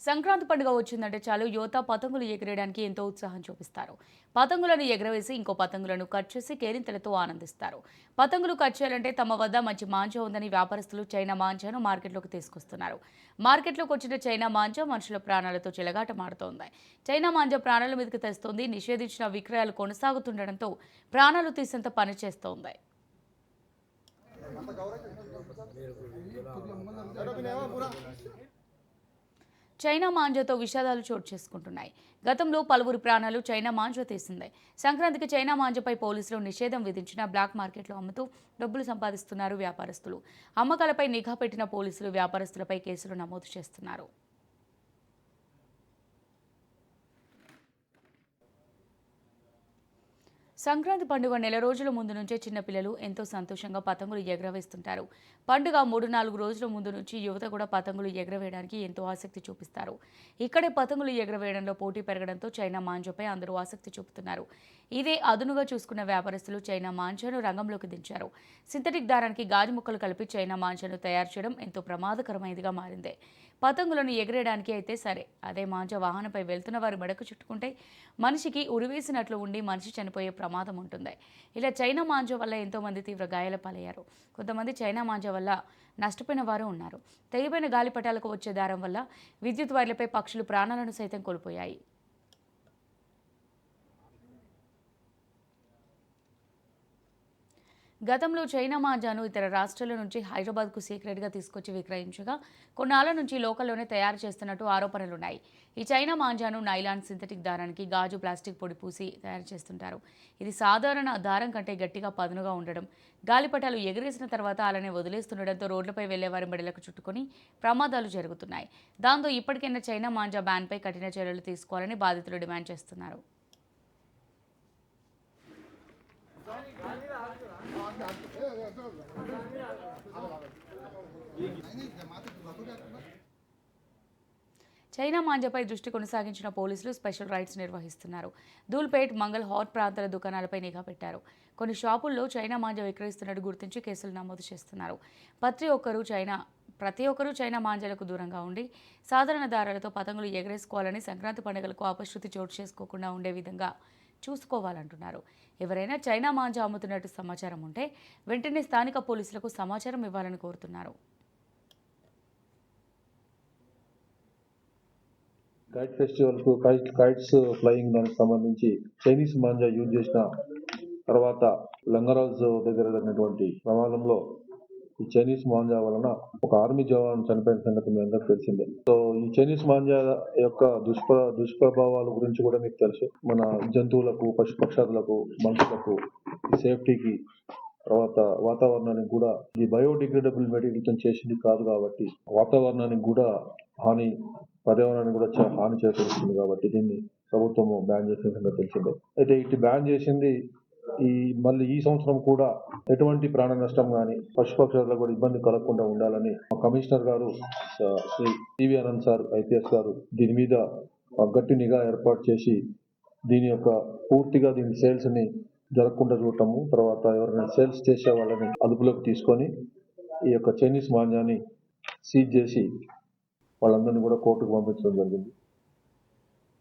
సంక్రాంతి పండుగ వచ్చిందంటే చాలు యువత పతంగులు ఎగిరేయడానికి ఎంతో ఉత్సాహం చూపిస్తారు. పతంగులను ఎగరవేసి ఇంకో పతంగులను కట్ చేసి కేరింతలతో ఆనందిస్తారు. పతంగులు కట్ చేయాలంటే తమ వద్ద మంచి మాంజా ఉందని వ్యాపారస్తులు చైనా మాంజాను మార్కెట్లోకి తీసుకొస్తున్నారు. మార్కెట్లోకి వచ్చిన చైనా మాంజా మనుషుల ప్రాణాలతో చెలగాటమాడుతోంది. చైనా మాంజా ప్రాణాల మీదకి తెస్తోంది. నిషేధించిన విక్రయాలు కొనసాగుతుండటంతో ప్రాణాలు తీసేంత పని చేస్తోంది. చైనా మాంజాతో విషాదాలు చోటు చేసుకుంటున్నాయి. గతంలో పలువురు ప్రాణాలు చైనా మాంజా తీసింది. సంక్రాంతికి చైనా మాంజాపై పోలీసులు నిషేధం విధించిన బ్లాక్ మార్కెట్లో అమ్ముతూ డబ్బులు సంపాదిస్తున్నారు వ్యాపారస్తులు. అమ్మకాలపై నిఘా పెట్టిన పోలీసులు వ్యాపారస్తులపై కేసులు నమోదు చేస్తున్నారు. సంక్రాంతి పండుగ నెల రోజుల ముందు నుంచే చిన్నపిల్లలు ఎంతో సంతోషంగా పతంగులు ఎగరవేస్తుంటారు. పండుగ 3-4 రోజుల ముందు నుంచి యువత కూడా పతంగులు ఎగరవేయడానికి ఎంతో ఆసక్తి చూపిస్తారు. ఇక్కడే పతంగులు ఎగరవేయడంలో పోటీ పెరగడంతో చైనా మాంజాపై అందరూ ఆసక్తి చూపుతున్నారు. ఇదే అదునుగా చూసుకున్న వ్యాపారస్తులు చైనా మాంజాను రంగంలోకి దించారు. సింథటిక్ దారానికి గాజు ముక్కలు కలిపి చైనా మాంజాను తయారు చేయడం ఎంతో ప్రమాదకరమైనదిగా మారింది. పతంగులను ఎగరేయడానికి అయితే సరే, అదే మాంజా వాహనంపై వెళ్తున్న వారి మెడకు చుట్టుకుంటే మనిషికి ఉరివేసినట్లు ఉండి మనిషి చనిపోయే ప్రమాదం ఉంటుంది. ఇలా చైనా మాంజా వల్ల ఎంతోమంది తీవ్ర గాయాల పాలయ్యారు. కొంతమంది చైనా మాంజా వల్ల నష్టపోయిన వారు ఉన్నారు. తెగిపోయిన గాలిపటాలకు వచ్చే దారం వల్ల విద్యుత్ వైర్లపై పక్షులు ప్రాణాలను సైతం కోల్పోయాయి. గతంలో చైనా మాంజాను ఇతర రాష్ట్రాల నుంచి హైదరాబాద్కు సీక్రెట్గా తీసుకొచ్చి విక్రయించగా కొన్నాళ్ల నుంచి లోకల్లోనే తయారు చేస్తున్నట్టు ఆరోపణలున్నాయి. ఈ చైనా మాంజాను నైలాన్, సింథటిక్ దారానికి గాజు, ప్లాస్టిక్ పొడి పూసి తయారు చేస్తుంటారు. ఇది సాధారణ దారం కంటే గట్టిగా పదునుగా ఉండడం, గాలిపటాలు ఎగిరేసిన తర్వాత అలానే వదిలేస్తుండడంతో రోడ్లపై వెళ్లే వారి మెడలకు చుట్టుకొని ప్రమాదాలు జరుగుతున్నాయి. దాంతో ఇప్పటికైనా చైనా మాంజా బ్యాన్పై కఠిన చర్యలు తీసుకోవాలని బాధితులు డిమాండ్ చేస్తున్నారు. చైనా మాంజాపై దృష్టి కొనసాగించిన పోలీసులు స్పెషల్ రైడ్స్ నిర్వహిస్తున్నారు. ధూల్పేట్, మంగల్ హాట్ ప్రాంతాల దుకాణాలపై నిఘా పెట్టారు. కొన్ని షాపుల్లో చైనా మాంజా విక్రయిస్తున్నట్టు గుర్తించి కేసులు నమోదు చేస్తున్నారు. ప్రతి ఒక్కరూ చైనా మాంజాలకు దూరంగా ఉండి సాధారణ దారాలతో పతంగులు ఎగరేసుకోవాలని, సంక్రాంతి పండుగలకు అపశృతి చోటు చేసుకోకుండా ఉండే విధంగా చూసుకోవాలంటున్నారు. ఎవరైనా చైనా మాంజా అమ్ముతున్నట్టు సమాచారం ఉంటే వెంటనే స్థానిక పోలీసులకు సమాచారం ఇవ్వాలని కోరుతున్నారు. కైట్ ఫెస్టివల్కు కైట్స్ ఫ్లయింగ్ దానికి సంబంధించి చైనీస్ మాంజా యూజ్ చేసిన తర్వాత లంగరాజ్ దగ్గర జరిగినటువంటి ప్రమాదంలో ఈ చైనీస్ మాంజా వలన ఒక ఆర్మీ జవాన్ చనిపోయిన సంగతి మీ అందరికి తెలిసిందే. సో ఈ చైనీస్ మాంజా యొక్క దుష్ప్రభావాల గురించి కూడా మీకు తెలుసు. మన జంతువులకు, పశుపక్షాదులకు, మనుషులకు, సేఫ్టీకి, తర్వాత వాతావరణానికి కూడా ఇది బయోడిగ్రేడబుల్ మెటీరియల్తో చేసింది కాదు కాబట్టి వాతావరణానికి కూడా హాని, పర్యావరణానికి కూడా హాని చేకూరుస్తుంది కాబట్టి దీన్ని ప్రభుత్వము బ్యాన్ చేసిన సంగతి తెలిసిందే. అయితే ఇటు బ్యాన్ చేసింది మళ్ళీ ఈ సంవత్సరం కూడా ఎటువంటి ప్రాణ నష్టం కానీ పశుపక్షాలకు కూడా ఇబ్బంది కలగకుండా ఉండాలని కమిషనర్ గారు Shri TV Anand sir IPS గారు దీని మీద గట్టి నిఘా ఏర్పాటు చేసి దీని యొక్క పూర్తిగా దీని సేల్స్ ని జరగకుండా చూడటము, తర్వాత ఎవరైనా సేల్స్ చేసే వాళ్ళని అదుపులోకి తీసుకొని ఈ యొక్క చైనీస్ మాంజాని సీజ్ చేసి వాళ్ళందరినీ కూడా కోర్టుకు పంపించడం జరిగింది.